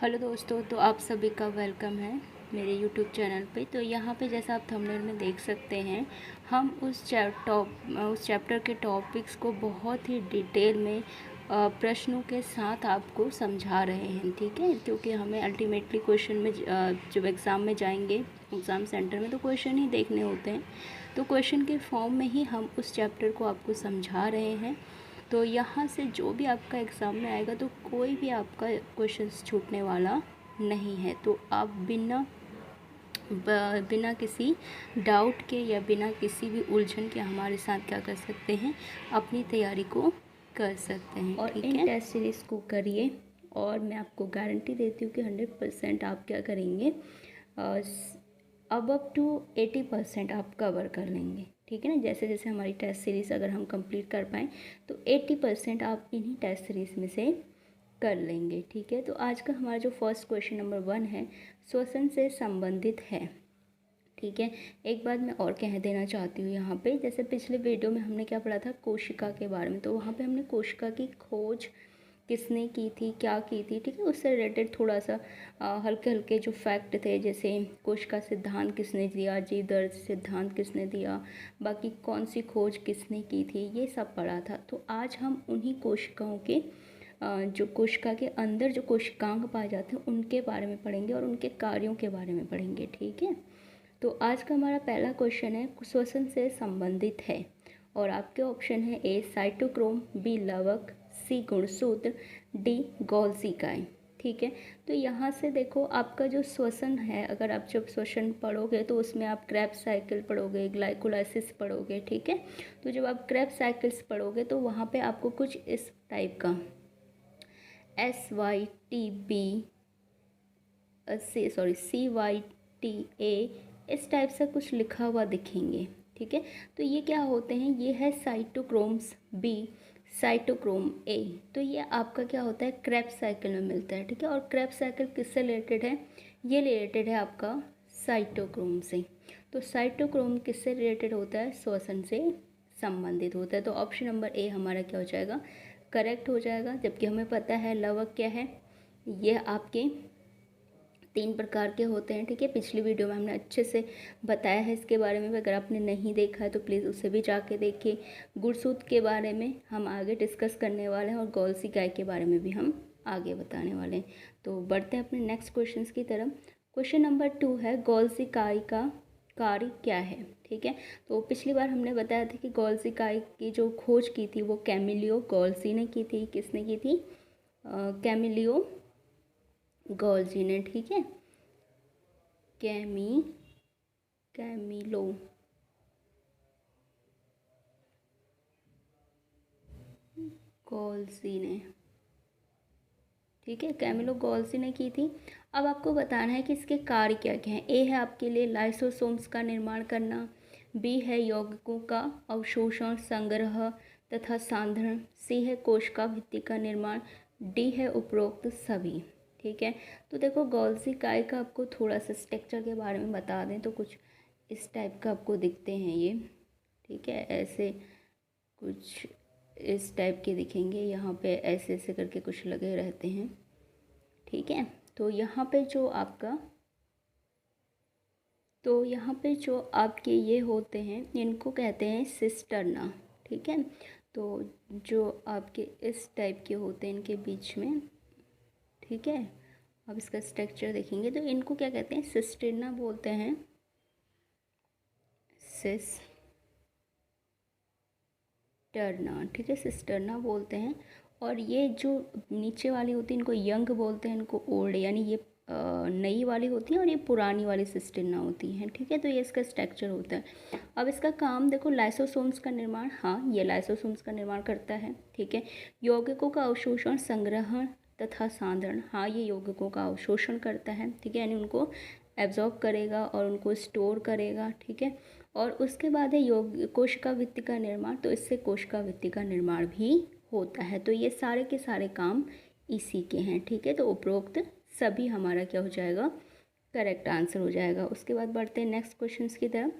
Hello दोस्तों, तो आप सभी का वेलकम है मेरे यूट्यूब चैनल पे। तो यहाँ पे जैसा आप थंबनेल में देख सकते हैं, हम उस चैप्टर के टॉपिक्स को बहुत ही डिटेल में प्रश्नों के साथ आपको समझा रहे हैं। ठीक है, क्योंकि हमें अल्टीमेटली क्वेश्चन में जब एग्ज़ाम में जाएंगे, एग्ज़ाम सेंटर में, तो क्वेश्चन ही देखने होते हैं। तो क्वेश्चन के फॉर्म में ही हम उस चैप्टर को आपको समझा रहे हैं। तो यहाँ से जो भी आपका एग्ज़ाम में आएगा, तो कोई भी आपका क्वेश्चन छूटने वाला नहीं है। तो आप बिना किसी डाउट के या बिना किसी भी उलझन के हमारे साथ क्या कर सकते हैं, अपनी तैयारी को कर सकते हैं। और इन टेस्ट सीरीज़ को करिए, और मैं आपको गारंटी देती हूँ कि 100% आप क्या करेंगे, अब टू 80% आप कवर कर लेंगे। ठीक है ना, जैसे जैसे हमारी टेस्ट सीरीज़ अगर हम कंप्लीट कर पाएँ तो 80% आप इन्हीं टेस्ट सीरीज़ में से कर लेंगे। ठीक है, तो आज का हमारा जो फर्स्ट क्वेश्चन नंबर 1 है, श्वसन से संबंधित है। ठीक है, एक बात मैं और कह देना चाहती हूँ यहाँ पे, जैसे पिछले वीडियो में हमने क्या पढ़ा था, कोशिका के बारे में। तो वहाँ पे हमने कोशिका की खोज किसने की थी, क्या की थी, ठीक है, उससे रिलेटेड थोड़ा सा हल्के हल्के जो फैक्ट थे, जैसे कोशिका सिद्धांत किसने दिया, जीव दर्द सिद्धांत किसने दिया, बाकी कौन सी खोज किसने की थी, ये सब पढ़ा था। तो आज हम उन्हीं कोशिकाओं के जो कोशिका के अंदर जो कोशिकांग पाए जाते हैं उनके बारे में पढ़ेंगे और उनके कार्यों के बारे में पढ़ेंगे। ठीक है, तो आज का हमारा पहला क्वेश्चन है, श्वसन से संबंधित है, और आपके ऑप्शन है ए साइटोक्रोम, बी लवक, सी गुणसूत्र, डी गोल्जी इकाई। ठीक है, तो यहाँ से देखो, आपका जो श्वसन है, अगर आप जब श्वसन पढ़ोगे तो उसमें आप क्रेब्स साइकिल पढ़ोगे, ग्लाइकोलाइसिस पढ़ोगे। ठीक है, तो जब आप क्रेब्स साइकिल्स पढ़ोगे तो वहाँ पे आपको कुछ इस टाइप का CYTE इस टाइप से कुछ लिखा हुआ दिखेंगे। ठीक है, तो ये क्या होते हैं, ये है साइटोक्रोम्स बी, साइटोक्रोम ए। तो ये आपका क्या होता है, क्रेब्स साइकिल में मिलता है। ठीक है, और क्रेब्स साइकिल किससे रिलेटेड है, ये रिलेटेड है आपका साइटोक्रोम से। तो साइटोक्रोम किससे रिलेटेड होता है, श्वसन से संबंधित होता है। तो ऑप्शन नंबर ए हमारा क्या हो जाएगा, करेक्ट हो जाएगा। जबकि हमें पता है लवक क्या है, ये आपके 3 प्रकार के होते हैं। ठीक है, पिछली वीडियो में हमने अच्छे से बताया है इसके बारे में, अगर आपने नहीं देखा है तो प्लीज़ उसे भी जाके देखिए। गुणसूत्र के बारे में हम आगे डिस्कस करने वाले हैं, और गोल्जी इकाई के बारे में भी हम आगे बताने वाले हैं। तो बढ़ते हैं अपने नेक्स्ट क्वेश्चन की तरफ। क्वेश्चन नंबर 2 है, गोल्जी इकाई का कार्य क्या है। ठीक है, तो पिछली बार हमने बताया था कि गोल्जी इकाई की जो खोज की थी वो कैमिलियो गोल्जी ने की थी। किसने की थी, कैमिलियो गोल्जी ने। ठीक है, कैमिलो गोल्जी ने। ठीक है, कैमिलो गोल्जी ने की थी। अब आपको बताना है कि इसके कार्य क्या क्या हैं। ए है आपके लिए लाइसोसोम्स का निर्माण करना, बी है यौगिकों का अवशोषण, संग्रह तथा सांद्रण, सी है कोशिका भित्ति का निर्माण, डी है उपरोक्त सभी। ठीक है, तो देखो गोल्जी इकाई का आपको थोड़ा सा स्ट्रक्चर के बारे में बता दें तो कुछ इस टाइप का आपको दिखते हैं ये। ठीक है, ऐसे कुछ इस टाइप के दिखेंगे, यहाँ पे ऐसे ऐसे करके कुछ लगे रहते हैं। ठीक है, तो यहाँ पे जो आपके ये होते हैं, इनको कहते हैं सिस्टर्ना। ठीक है, तो जो आपके इस टाइप के होते हैं इनके बीच में, ठीक है, अब इसका स्ट्रक्चर देखेंगे तो इनको क्या कहते हैं, सिस्टर्ना बोलते हैं, सिस्टर्ना। ठीक है, सिस्टर्ना बोलते हैं। और ये जो नीचे वाली होती है इनको यंग बोलते हैं, इनको ओल्ड, यानी ये नई वाली होती है और ये पुरानी वाली सिस्टर्ना होती हैं। ठीक है, तो ये इसका स्ट्रक्चर होता है। अब इसका काम देखो, लाइसोसोम्स का निर्माण, हाँ ये लाइसोसोम्स का निर्माण करता है। ठीक है, यौगिकों का अवशोषण, संग्रहण तथा सांद्रण, हाँ ये यौगिकों का अवशोषण करता है। ठीक है, यानी उनको एब्जॉर्ब करेगा और उनको स्टोर करेगा। ठीक है, और उसके बाद है कोशिका भित्ति का निर्माण, तो इससे कोशिका भित्ति का निर्माण भी होता है। तो ये सारे के सारे काम इसी के हैं। ठीक है, तो उपरोक्त सभी हमारा क्या हो जाएगा, करेक्ट आंसर हो जाएगा। उसके बाद बढ़ते हैं नेक्स्ट क्वेश्चन की तरफ।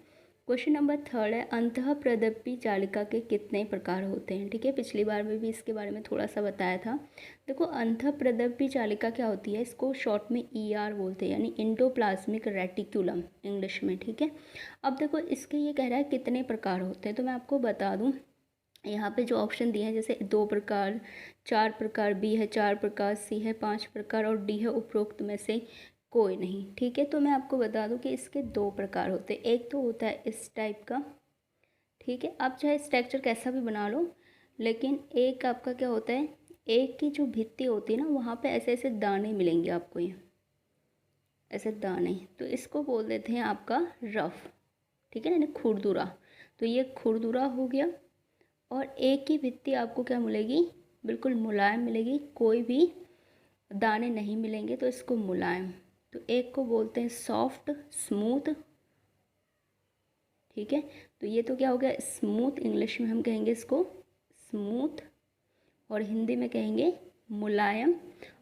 क्वेश्चन नंबर 3 है अंतःप्रदपी चालिका के कितने प्रकार होते हैं। ठीक है, पिछली बार में भी इसके बारे में थोड़ा सा बताया था। देखो, अंतःप्रदपी चालिका क्या होती है, इसको शॉर्ट में ER बोलते हैं, यानी इंडोप्लाज्मिक रेटिकुलम इंग्लिश में। ठीक है, अब देखो इसके ये कह रहा है कितने प्रकार होते हैं, तो मैं आपको बता दूँ। यहाँ पे जो ऑप्शन दिए हैं, जैसे 2 प्रकार, 4 प्रकार, B है 4 प्रकार, C है 5 प्रकार और D है उपरोक्त में से कोई नहीं। ठीक है, तो मैं आपको बता दूं कि इसके 2 प्रकार होते हैं। एक तो होता है इस टाइप का, ठीक है, आप चाहे स्ट्रक्चर कैसा भी बना लो, लेकिन एक आपका क्या होता है, एक की जो भित्ति होती है ना, वहाँ पे ऐसे ऐसे दाने मिलेंगे आपको, ये ऐसे दाने, तो इसको बोल देते हैं आपका रफ। ठीक है ना, यानी खुरदुरा। तो ये खुरदुरा हो गया। और एक की भित्ति आपको क्या मिलेगी, बिल्कुल मुलायम मिलेगी, कोई भी दाने नहीं मिलेंगे, तो इसको मुलायम। तो एक को बोलते हैं सॉफ्ट, स्मूथ। ठीक है, तो ये तो क्या हो गया स्मूथ, इंग्लिश में हम कहेंगे इसको स्मूथ, और हिंदी में कहेंगे मुलायम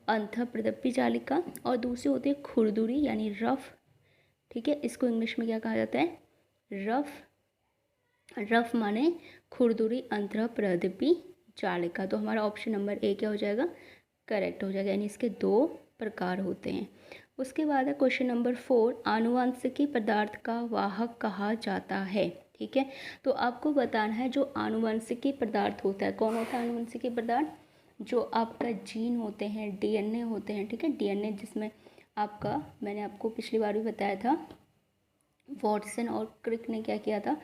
अंतःप्रदपी चालिका। और दूसरी होती है खुरदुरी यानी रफ। ठीक है, इसको इंग्लिश में क्या कहा जाता है, रफ। रफ माने खुरदुरी अंतःप्रदपी चालिका। तो हमारा ऑप्शन नंबर ए क्या हो जाएगा, करेक्ट हो जाएगा, यानी इसके 2 प्रकार होते हैं। उसके बाद है क्वेश्चन नंबर 4, आनुवंशिकी पदार्थ का वाहक कहा जाता है। ठीक है, तो आपको बताना है जो आनुवंशिकी पदार्थ होता है, कौन होता है आनुवंशिकी पदार्थ, जो आपका जीन होते हैं, DNA होते हैं। ठीक है, DNA जिसमें आपका, मैंने आपको पिछली बार भी बताया था, वॉटसन और क्रिक ने क्या किया था,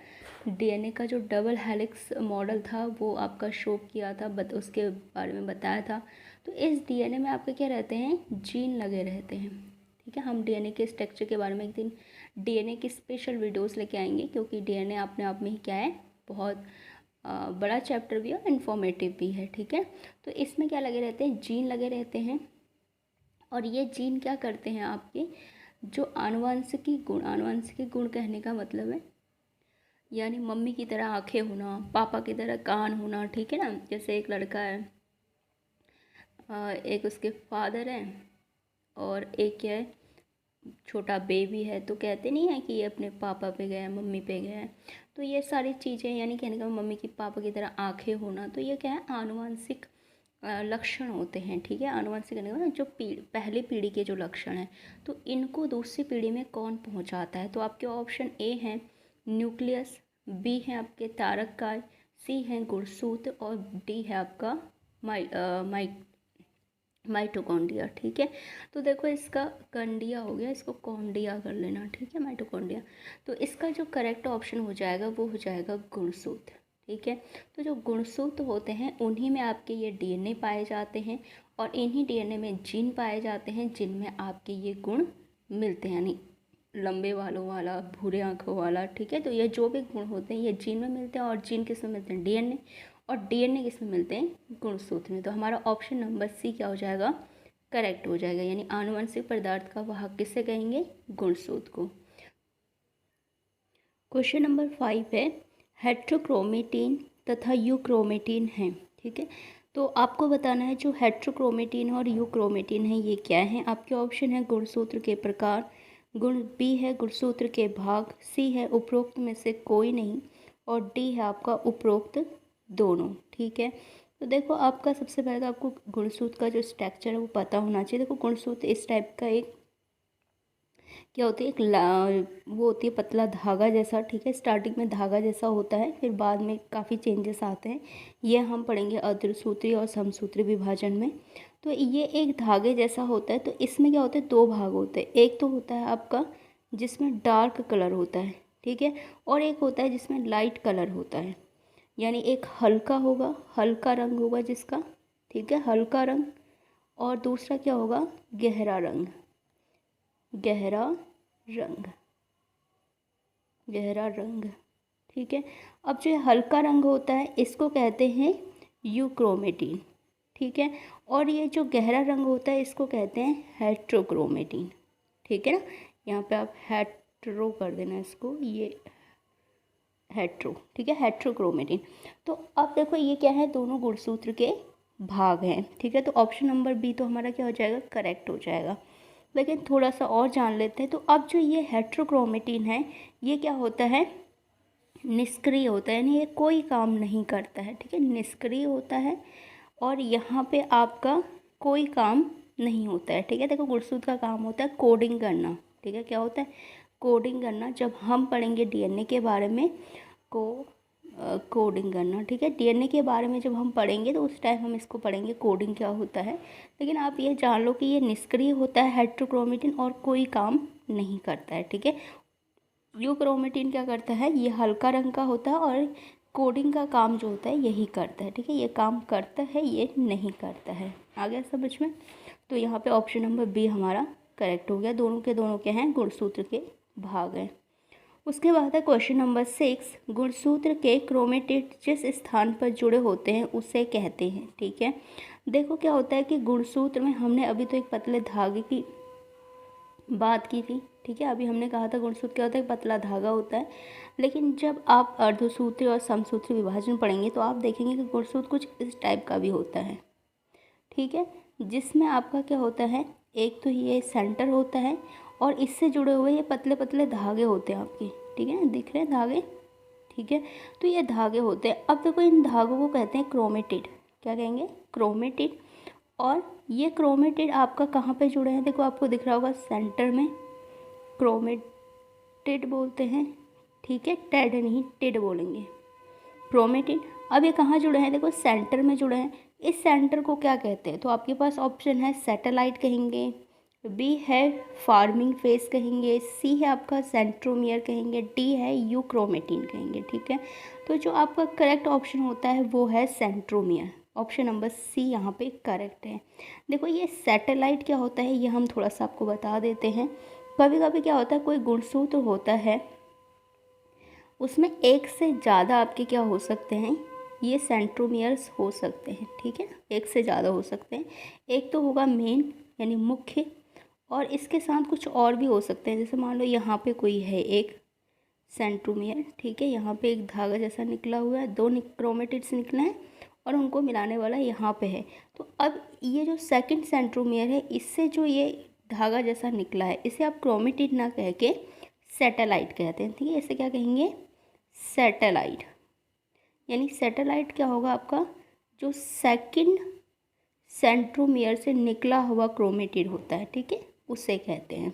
DNA का जो डबल हेलिक्स मॉडल था वो आपका शो किया था, उसके बारे में बताया था। तो इस DNA में आपके क्या रहते हैं, जीन लगे रहते हैं। ठीक है, हम DNA के स्ट्रक्चर के बारे में एक दिन DNA की स्पेशल वीडियोस लेके आएंगे, क्योंकि DNA अपने आप में ही क्या है, बहुत बड़ा चैप्टर भी है और इन्फॉर्मेटिव भी है। ठीक है, तो इसमें क्या लगे रहते हैं, जीन लगे रहते हैं। और ये जीन क्या करते हैं, आपके जो आनुवंशिकी गुण, आनुवंशिकी गुण कहने का मतलब है यानी मम्मी की तरह आंखें होना, पापा की तरह कान होना। ठीक है ना, जैसे एक लड़का है, एक उसके फादर हैं और एक क्या है, छोटा बेबी है, तो कहते नहीं है कि ये अपने पापा पे गया है, मम्मी पे गया है। तो ये सारी चीज़ें, यानी कहने का मम्मी की पापा की तरह आंखें होना, तो ये क्या है, आनुवंशिक लक्षण होते हैं। ठीक है, आनुवंशिक कहने का जो पहली पीढ़ी के जो लक्षण हैं, तो इनको दूसरी पीढ़ी में कौन पहुंचाता है। तो आपके ऑप्शन ए हैं न्यूक्लियस, बी है आपके तारक काय, सी है गुणसूत्र और डी है आपका माइटोकॉन्ड्रिया। ठीक है, तो देखो इसका कंडिया हो गया, इसको कॉन्डिया कर लेना। ठीक है, माइटोकॉन्ड्रिया। तो इसका जो करेक्ट ऑप्शन हो जाएगा वो हो जाएगा गुणसूत्र। ठीक है, तो जो गुणसूत्र होते हैं उन्हीं में आपके ये DNA पाए जाते हैं, और इन्हीं DNA में जीन पाए जाते हैं जिनमें आपके ये गुण मिलते हैं, यानी लंबे बालों वाला, भूरे आँखों वाला। ठीक है, तो ये जो भी गुण होते हैं ये जीन में मिलते हैं, और जीन किस में मिलते हैं, DNA, और DNA किस में मिलते हैं, गुणसूत्र में। तो हमारा ऑप्शन नंबर सी क्या हो जाएगा, करेक्ट हो जाएगा, यानी आनुवंशिक पदार्थ का वाहक किससे कहेंगे, गुणसूत्र को। क्वेश्चन नंबर 5 है हेट्रोक्रोमेटिन तथा यूक्रोमेटिन है। ठीक है, तो आपको बताना है जो हेट्रोक्रोमेटिन और यूक्रोमेटिन है ये क्या है। आपके ऑप्शन है गुणसूत्र के प्रकार, गुण बी है गुणसूत्र के भाग, सी है उपरोक्त में से कोई नहीं, और डी है आपका उपरोक्त दोनों। ठीक है, तो देखो आपका सबसे पहले तो आपको गुणसूत्र का जो स्ट्रक्चर है वो पता होना चाहिए। देखो गुणसूत्र इस टाइप का एक क्या होती है, वो होती है पतला धागा जैसा। ठीक है, स्टार्टिंग में धागा जैसा होता है, फिर बाद में काफ़ी चेंजेस आते हैं, ये हम पढ़ेंगे अर्धसूत्री और समसूत्री विभाजन में। तो ये एक धागे जैसा होता है। तो इसमें क्या होता है, 2 भाग होते हैं, एक तो होता है आपका जिसमें डार्क कलर होता है, ठीक है, और एक होता है जिसमें लाइट कलर होता है, यानी एक हल्का होगा, हल्का रंग होगा जिसका, ठीक है, हल्का रंग, और दूसरा क्या होगा, गहरा रंग, गहरा रंग, गहरा रंग। ठीक है, अब जो हल्का रंग होता है इसको कहते हैं यूक्रोमेटिन। ठीक है, और ये जो गहरा रंग होता है इसको कहते हैं हेट्रोक्रोमेटिन। ठीक है ना, यहाँ पे आप हेट्रो कर देना इसको, ये हेट्रो। ठीक है, हेट्रोक्रोमेटिन। तो अब देखो ये क्या है, दोनों गुणसूत्र के भाग हैं। ठीक है, तो ऑप्शन नंबर बी तो हमारा क्या हो जाएगा, करेक्ट हो जाएगा। लेकिन थोड़ा सा और जान लेते हैं। तो अब जो ये हेट्रोक्रोमेटिन है ये क्या होता है, निष्क्रिय होता है, यानी ये कोई काम नहीं करता है, ठीक है, निष्क्रिय होता है। और यहाँ पे आपका कोई काम नहीं होता है, ठीक है। देखो गुणसूत्र का काम होता है कोडिंग करना, ठीक है, क्या होता है, कोडिंग करना। जब हम पढ़ेंगे डीएनए के बारे में कोडिंग करना, ठीक है, डीएनए के बारे में जब हम पढ़ेंगे तो उस टाइम हम इसको पढ़ेंगे कोडिंग क्या होता है। लेकिन आप ये जान लो कि ये निष्क्रिय होता है हेटेरोक्रोमेटिन और कोई काम नहीं करता है, ठीक है। यूक्रोमेटिन क्या करता है, ये हल्का रंग का होता है और कोडिंग का काम जो होता है यही करता है, ठीक है, ये काम करता है, ये नहीं करता है। आ गया समझ में। तो यहाँ पे ऑप्शन नंबर बी हमारा करेक्ट हो गया। दोनों के दोनों क्या हैं, गुणसूत्र के भाग हैं। उसके बाद है क्वेश्चन नंबर 6, गुणसूत्र के क्रोमेटिड जिस स्थान पर जुड़े होते हैं उसे कहते हैं, ठीक है। देखो क्या होता है कि गुणसूत्र में हमने अभी तो एक पतले धागे की बात की थी, ठीक है, अभी हमने कहा था गुणसूत्र क्या होता है, पतला धागा होता है। लेकिन जब आप अर्धसूत्री और समसूत्री विभाजन पढ़ेंगे तो आप देखेंगे कि गुणसूत्र कुछ इस टाइप का भी होता है, ठीक है, जिसमें आपका क्या होता है, एक तो ये सेंटर होता है और इससे जुड़े हुए ये पतले पतले धागे होते हैं आपके, ठीक है, दिख रहे हैं धागे, ठीक है। तो ये धागे होते हैं। अब देखो इन धागों को कहते हैं क्रोमेटिड, क्या कहेंगे, क्रोमेटिड। और ये क्रोमेटिड आपका कहाँ पे जुड़े हैं, देखो आपको दिख रहा होगा सेंटर में क्रोमेटिड बोलते हैं, ठीक है, टेड नहीं टिड बोलेंगे, क्रोमेटिड। अब ये कहाँ जुड़े हैं, देखो सेंटर में जुड़े हैं। इस सेंटर को क्या कहते हैं, तो आपके पास ऑप्शन है सैटेलाइट कहेंगे, बी है फार्मिंग फेस कहेंगे, सी है आपका सेंट्रोमियर कहेंगे, डी है यूक्रोमेटिन कहेंगे, ठीक है। तो जो आपका करेक्ट ऑप्शन होता है वो है सेंट्रोमियर, ऑप्शन नंबर सी यहाँ पे करेक्ट है। देखो ये सैटेलाइट क्या होता है ये हम थोड़ा सा आपको बता देते हैं। कभी कभी क्या होता है, कोई गुणसूत्र होता है उसमें एक से ज़्यादा आपके क्या हो सकते हैं, ये सेंट्रोमियर्स हो सकते हैं, ठीक है, एक से ज़्यादा हो सकते हैं। एक तो होगा मेन यानी मुख्य, और इसके साथ कुछ और भी हो सकते हैं। जैसे मान लो यहाँ पे कोई है एक सेंट्रोमियर, ठीक है, यहाँ पे एक धागा जैसा निकला हुआ है, दो क्रोमेटिड्स निकले हैं और उनको मिलाने वाला यहाँ पे है। तो अब ये जो सेकंड सेंट्रोमियर है इससे जो ये धागा जैसा निकला है इसे आप क्रोमेटिड ना कह के सैटेलाइट कहते हैं, ठीक है, इसे क्या कहेंगे, सैटेलाइट। यानी सैटेलाइट क्या होगा आपका, जो सेकंड सेंट्रोमियर से निकला हुआ क्रोमेटिड होता है, ठीक है, उसे कहते हैं।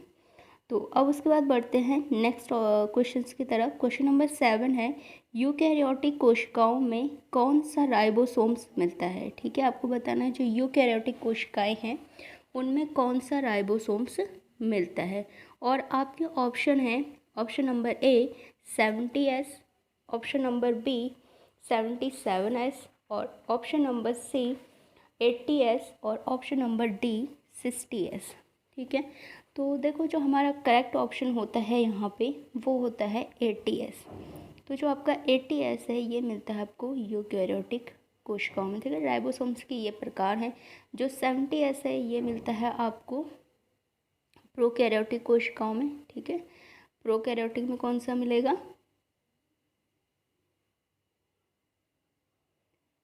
तो अब उसके बाद बढ़ते हैं नेक्स्ट क्वेश्चंस की तरफ। क्वेश्चन नंबर 7 है, यूकैरियोटिक कोशिकाओं में कौन सा राइबोसोम्स मिलता है, ठीक है, आपको बताना है जो यूकैरियोटिक कोशिकाएं हैं उनमें कौन सा राइबोसोम्स मिलता है। और आपके ऑप्शन हैं, option number A 70S, option number B 77S, और ऑप्शन नंबर सी 80S, और ऑप्शन नंबर डी 60S, ठीक है। तो देखो जो हमारा करेक्ट ऑप्शन होता है यहाँ पे वो होता है 80S। तो जो आपका 80S है ये मिलता है आपको यूकैरियोटिक कोशिकाओं में, ठीक है, राइबोसोम्स की ये प्रकार हैं। जो 70S है ये मिलता है आपको प्रोकैरियोटिक कोशिकाओं में, ठीक है। प्रोकैरियोटिक में कौन सा मिलेगा,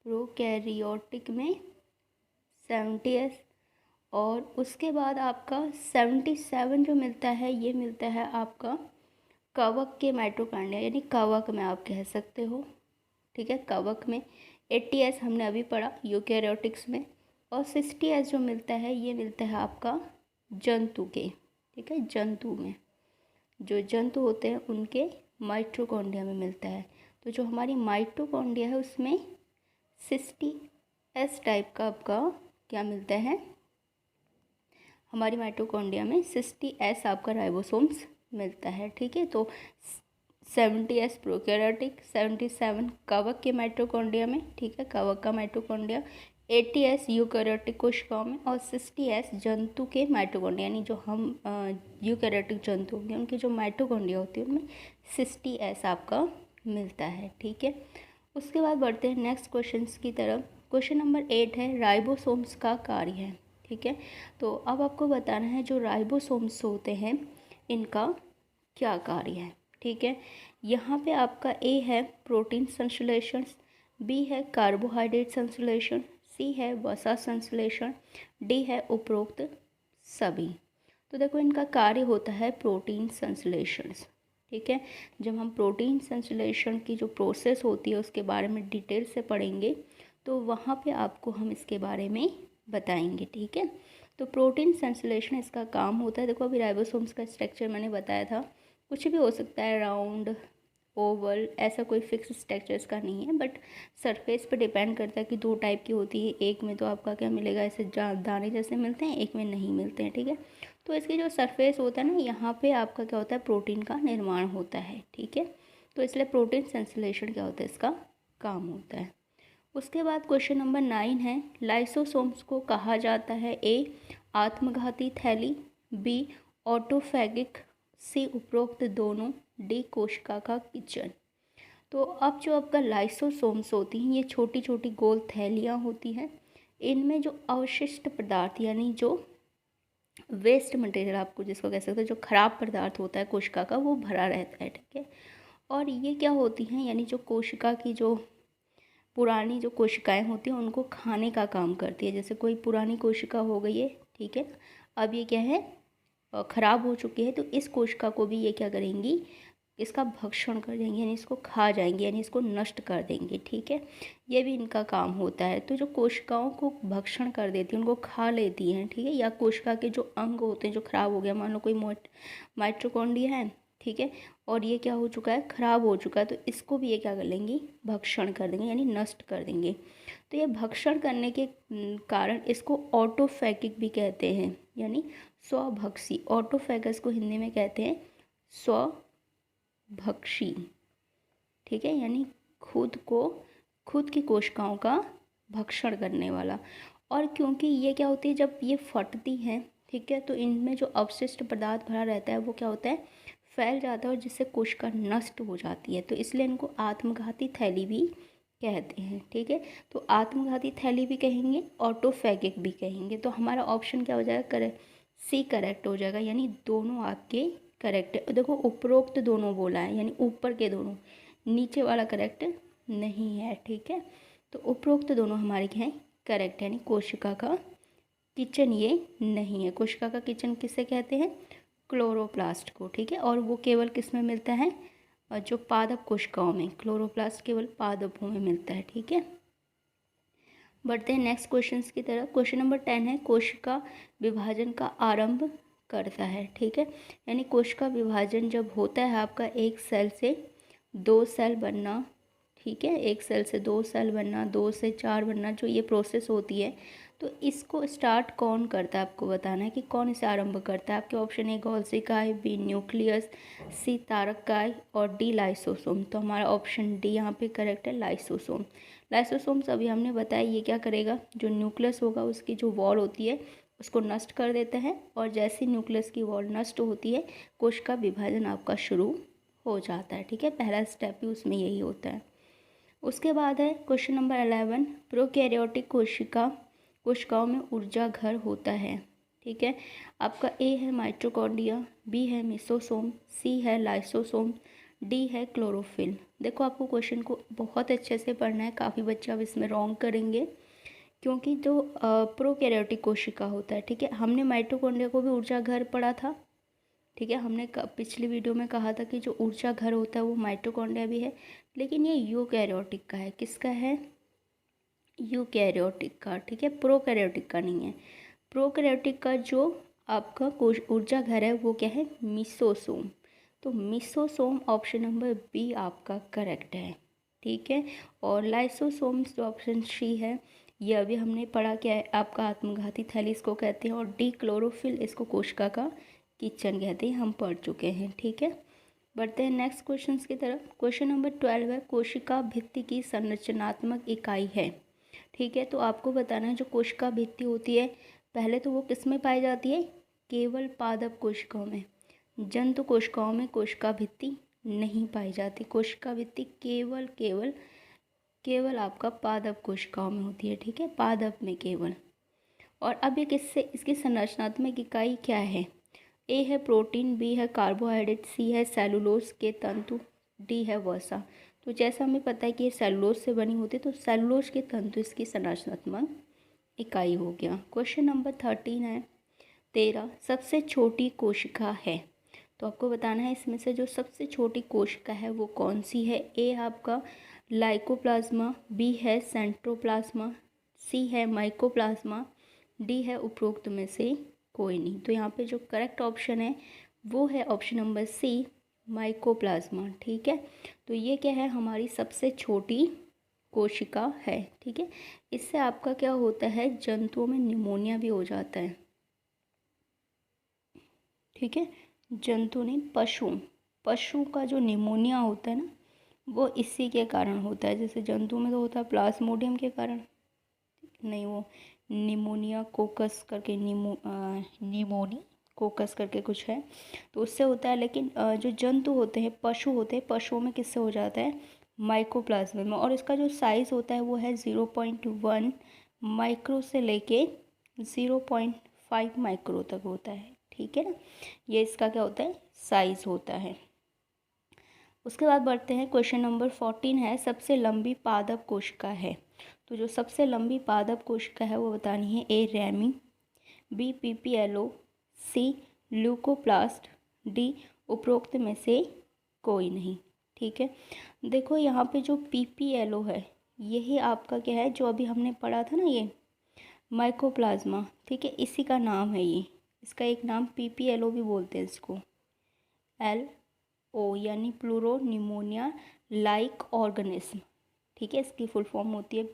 प्रोकैरियोटिक में 70S। और उसके बाद आपका 77 जो मिलता है ये मिलता है आपका कवक के माइटोकॉन्ड्रिया, यानी कवक में आप कह सकते हो, ठीक है, कवक में। 80S हमने अभी पढ़ा यूकैरियोटिक्स में। और 60S जो मिलता है ये मिलता है आपका जंतु के, ठीक है, जंतु में, जो जंतु होते हैं उनके माइटोकॉन्ड्रिया में मिलता है। तो जो हमारी माइटोकॉन्ड्रिया है उसमें 60S टाइप का आपका क्या मिलता है, हमारी माइटोकॉन्ड्रिया में 60S आपका राइबोसोम्स मिलता है, ठीक है। तो 70S प्रोकैरियोटिक, 77 कवक के माइटोकॉन्ड्रिया में, ठीक है, कवक का माइटोकॉन्ड्रिया, 80S यूकैरियोटिक कोशिकाओं में, और 60S जंतु के माइटोकॉन्ड्रिया, यानी जो हम यूकैरियोटिक जंतु होंगे उनके जो माइटोकॉन्ड्रिया होती है उनमें 60S आपका मिलता है, ठीक है। उसके बाद बढ़ते हैं नेक्स्ट क्वेश्चन की तरफ। क्वेश्चन नंबर 8 है, राइबोसोम्स का कार्य है, ठीक है। तो अब आपको बताना है जो राइबोसोम्स होते हैं इनका क्या कार्य है, ठीक है। यहाँ पे आपका ए है प्रोटीन संश्लेषण, बी है कार्बोहाइड्रेट संश्लेषण, सी है वसा संश्लेषण, डी है उपरोक्त सभी। तो देखो इनका कार्य होता है प्रोटीन संश्लेषण, ठीक है। जब हम प्रोटीन संश्लेषण की जो प्रोसेस होती है उसके बारे में डिटेल से पढ़ेंगे तो वहाँ पे आपको हम इसके बारे में बताएंगे, ठीक है। तो प्रोटीन संश्लेषण इसका काम होता है, देखो अभी राइबोसोम्स का स्ट्रक्चर मैंने बताया था, कुछ भी हो सकता है, राउंड, ओवल, ऐसा कोई फिक्स स्ट्रक्चर इसका नहीं है, बट सरफेस पे डिपेंड करता है कि दो टाइप की होती है, एक में तो आपका क्या मिलेगा, ऐसे दाने जैसे मिलते हैं, एक में नहीं मिलते हैं, ठीक है। तो इसकी जो सरफेस होता है ना, यहाँ पे आपका क्या होता है, प्रोटीन का निर्माण होता है, ठीक है। तो इसलिए प्रोटीन संश्लेषण क्या होता है, इसका काम होता है। उसके बाद क्वेश्चन नंबर 9 है, लाइसोसोम्स को कहा जाता है ए आत्मघाती थैली, बी ऑटोफैगिक, सी उपरोक्त दोनों, डी कोशिका का किचन। तो अब जो आपका लाइसोसोम्स होती हैं ये छोटी छोटी गोल थैलियाँ होती हैं, इनमें जो अवशिष्ट पदार्थ यानी जो वेस्ट मटेरियल आपको जिसको कह सकते हैं, जो खराब पदार्थ होता है कोशिका का, वो भरा रहता है, ठीक है। और ये क्या होती हैं, यानी जो कोशिका की जो पुरानी जो कोशिकाएं होती हैं उनको खाने का काम करती है। जैसे कोई पुरानी कोशिका हो गई है, ठीक है, अब ये क्या है, ख़राब हो चुकी है, तो इस कोशिका को भी ये क्या करेंगी, इसका भक्षण कर देंगे, यानी इसको खा जाएंगे, यानी इसको नष्ट कर देंगे, ठीक है। ये भी इनका काम होता है। तो जो कोशिकाओं को भक्षण कर देती हैं, उनको खा लेती हैं, ठीक है, या कोशिका के जो अंग होते हैं जो खराब हो गया, मान लो कोई माइटोकॉन्ड्रिया है, ठीक है, और ये क्या हो चुका है, ख़राब हो चुका है, तो इसको भी ये क्या कर लेंगी, भक्षण कर देंगे, यानी नष्ट कर देंगे। तो ये भक्षण करने के कारण इसको ऑटोफैगिक भी कहते हैं, यानी स्वभक्षी। ऑटोफैगस को हिंदी में कहते हैं स्वभक्षी, ठीक है, यानी खुद की कोशिकाओं का भक्षण करने वाला। और क्योंकि ये क्या होती है, जब ये फटती हैं, ठीक है, तो इनमें जो अवशिष्ट पदार्थ भरा रहता है वो क्या होता है, फैल जाता है और जिससे कोशिका नष्ट हो जाती है, तो इसलिए इनको आत्मघाती थैली भी कहते हैं, ठीक है। तो आत्मघाती थैली भी कहेंगे, ऑटोफैगिक भी कहेंगे। तो हमारा ऑप्शन क्या हो जाएगा, करेक्ट, सी करेक्ट हो जाएगा, यानी दोनों आपके करेक्ट है। देखो उपरोक्त दोनों बोला है, यानी ऊपर के दोनों, नीचे वाला करेक्ट नहीं है, ठीक है। तो उपरोक्त दोनों हमारे क्या हैं, करेक्ट है, यानी कोशिका का किचन ये नहीं है। कोशिका का किचन किसे कहते हैं, क्लोरोप्लास्ट को, ठीक है। और वो केवल किस में मिलता है, जो पादप कोशिकाओं में, क्लोरोप्लास्ट केवल पादपों में मिलता है, ठीक है। बढ़ते हैं नेक्स्ट क्वेश्चंस की तरफ। क्वेश्चन नंबर 10 है, कोशिका विभाजन का आरंभ करता है, ठीक है, यानी कोशिका विभाजन जब होता है आपका एक सेल से दो सेल बनना, ठीक है, एक सेल से दो सेल बनना, दो से चार बनना, जो ये प्रोसेस होती है, तो इसको स्टार्ट कौन करता है, आपको बताना है कि कौन इसे आरंभ करता है। आपके ऑप्शन ए गोल्जिकाई, बी न्यूक्लियस, सी तारकाई और डी लाइसोसोम। तो हमारा ऑप्शन डी यहाँ पे करेक्ट है, लाइसोसोम। लाइसोसोम्स अभी हमने बताया ये क्या करेगा, जो न्यूक्लियस होगा उसकी जो वॉल होती है उसको नष्ट कर देता है, और जैसे न्यूक्लियस की वॉल नष्ट होती है कोशिका विभाजन आपका शुरू हो जाता है, ठीक है। पहला स्टेप भी उसमें यही होता है। उसके बाद है क्वेश्चन नंबर 11, प्रोकैरियोटिक कोशिकाओं में ऊर्जा घर होता है, ठीक है। आपका ए है माइटोकॉन्ड्रिया, बी है मेसोसोम, सी है लाइसोसोम, डी है क्लोरोफिल। देखो आपको क्वेश्चन को बहुत अच्छे से पढ़ना है, काफ़ी बच्चे अब इसमें रॉन्ग करेंगे, क्योंकि जो प्रोकैरियोटिक कोशिका होता है, ठीक है, हमने माइटोकॉन्ड्रिया को भी ऊर्जा घर पढ़ा था, ठीक है। हमने पिछली वीडियो में कहा था कि जो ऊर्जा घर होता है वो माइटोकॉन्ड्रिया भी है, लेकिन ये यूकैरियोटिक का है, किसका है, यूकैरियोटिक का, ठीक है, प्रोकैरियोटिक का नहीं है। प्रोकैरियोटिक का जो आपका ऊर्जा घर है वो क्या है, मिसोसोम। तो मिसोसोम ऑप्शन नंबर बी आपका करेक्ट है, ठीक है। और लाइसोसोम्स जो ऑप्शन सी है ये अभी हमने पढ़ा, क्या है आपका आत्मघाती थैली इसको कहते हैं, और डी क्लोरोफिल इसको कोशिका का किचन कहते हैं, हम पढ़ चुके हैं, ठीक है। बढ़ते हैं नेक्स्ट क्वेश्चन की तरफ। क्वेश्चन नंबर 12 है, कोशिका भित्ति की संरचनात्मक इकाई है, ठीक है। तो आपको बताना है जो कोशिका भित्ति होती है पहले तो वो किस में पाई जाती है, केवल पादप कोशिकाओं में। जंतु कोशिकाओं में कोशिका भित्ति नहीं पाई जाती। कोशिका भित्ति केवल आपका पादप कोशिकाओं में होती है, ठीक है, पादप में केवल। और अब ये किससे, इसकी संरचनात्मक इकाई क्या है, ए है प्रोटीन, बी है कार्बोहाइड्रेट, सी है सेलुलोज के तंतु, डी है वसा। तो जैसा हमें पता है कि ये सेलुलोज से बनी होती है, तो सेलुलोज के तंतु इसकी संरचनात्मक इकाई हो गया। क्वेश्चन नंबर 13 है, 13 सबसे छोटी कोशिका है। तो आपको बताना है इसमें से जो सबसे छोटी कोशिका है वो कौन सी है। ए आपका लाइकोप्लाज्मा, बी है सेंट्रोप्लाज्मा, सी है माइकोप्लाज्मा, डी है उपरोक्त में से कोई नहीं। तो यहाँ पे जो करेक्ट ऑप्शन है वो है ऑप्शन नंबर सी, माइकोप्लाज्मा। ठीक है, तो ये क्या है, हमारी सबसे छोटी कोशिका है। ठीक है, इससे आपका क्या होता है, जंतुओं में निमोनिया भी हो जाता है। ठीक है, जंतु नहीं, पशु का जो निमोनिया होता है ना, वो इसी के कारण होता है। जैसे जंतु में तो होता है प्लाज्मोडियम के कारण, नहीं वो निमोनिया कोकस करके निमोनी कोकस करके कुछ है, तो उससे होता है। लेकिन जो जंतु होते हैं, पशु होते हैं, पशुओं में किससे हो जाता है, माइकोप्लाज्मा में। और इसका जो साइज़ होता है वो है 0.1 माइक्रो से लेके 0.5 माइक्रो तक होता है। ठीक है ना, ये इसका क्या होता है, साइज़ होता है। उसके बाद बढ़ते हैं, क्वेश्चन नंबर 14 है, सबसे लंबी पादप कोशिका है। तो जो सबसे लंबी पादप कोशिका है वो बतानी है। ए रैमी, बी पीपीएलओ, सी ल्यूकोप्लास्ट, डी उपरोक्त में से कोई नहीं। ठीक है, देखो यहाँ पे जो पीपीएलओ है यही आपका क्या है, जो अभी हमने पढ़ा था ना, ये माइकोप्लाज्मा। ठीक है, इसी का नाम है ये, इसका एक नाम पीपीएलओ भी बोलते हैं इसको, LO यानी प्लूरो निमोनिया लाइक ऑर्गेनिज्म। ठीक है, इसकी फुल फॉर्म होती है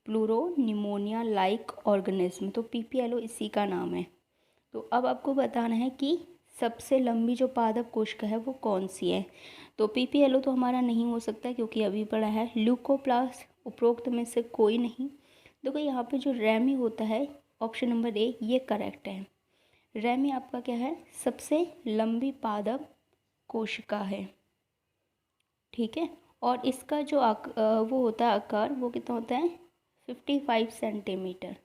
प्लूरो निमोनिया लाइक ऑर्गेनिज्म। तो पीपीएलओ इसी का नाम है। तो अब आपको बताना है कि सबसे लंबी जो पादप कोशिका है वो कौन सी है। तो पीपीएलओ तो हमारा नहीं हो सकता क्योंकि अभी पढ़ा है। ल्यूकोप्लास्ट उपरोक्त में से कोई नहीं। देखो यहाँ पे जो रैमी होता है, ऑप्शन नंबर ए ये करेक्ट है। रैमी आपका क्या है, सबसे लंबी पादप कोशिका है। ठीक है, और इसका जो वो होता है आकार, वो कितना होता है, 55 सेंटीमीटर।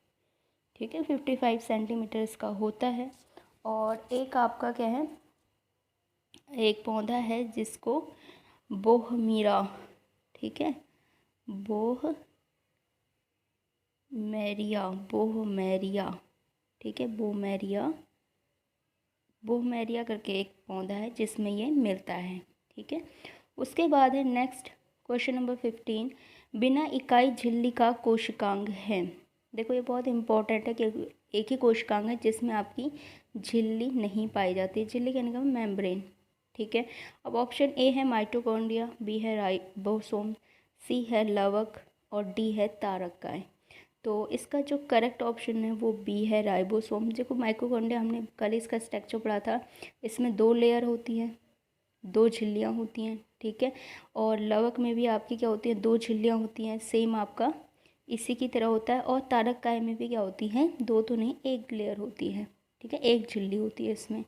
ठीक है, 55 सेंटीमीटर इसका होता है। और एक आपका क्या है, एक पौधा है जिसको बोहमीरा, ठीक है, बोहमेरिया, ठीक है, बोहमेरिया करके एक पौधा है जिसमें ये मिलता है। ठीक है, उसके बाद है नेक्स्ट क्वेश्चन नंबर 15, बिना इकाई झिल्ली का कोशिकांग है। देखो ये बहुत इंपॉर्टेंट है क्योंकि एक ही कोशिकांग है जिसमें आपकी झिल्ली नहीं पाई जाती। झिल्ली कहने का मेम्ब्रेन। ठीक है, अब ऑप्शन ए है माइटोकॉन्ड्रिया, बी है राइबोसोम, सी है लवक और डी है तारकाएं। तो इसका जो करेक्ट ऑप्शन है वो बी है राइबोसोम। देखो माइटोकॉन्ड्रिया हमने कल इसका स्ट्रक्चर पढ़ा था, इसमें 2 लेयर होती हैं, 2 झिल्लियाँ होती हैं। ठीक है, और लवक में भी आपकी क्या होती है, 2 झिल्लियाँ होती हैं, सेम आपका इसी की तरह होता है। और तारकाएं में भी क्या होती हैं, 2 तो नहीं 1 लेयर होती है। ठीक है, 1 झिल्ली होती है इसमें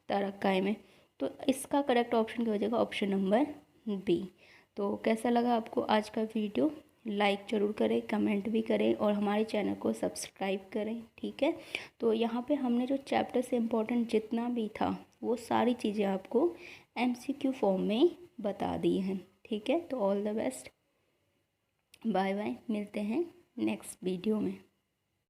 तारकाएं में। तो इसका करेक्ट ऑप्शन क्या हो जाएगा, ऑप्शन नंबर बी। तो कैसा लगा आपको आज का वीडियो, लाइक ज़रूर करें, कमेंट भी करें और हमारे चैनल को सब्सक्राइब करें। ठीक है, तो यहाँ पे हमने जो चैप्टर से इम्पोर्टेंट जितना भी था वो सारी चीज़ें आपको MCQ फॉर्म में बता दी हैं। ठीक है, तो all the best, bye bye, मिलते हैं नेक्स्ट वीडियो में।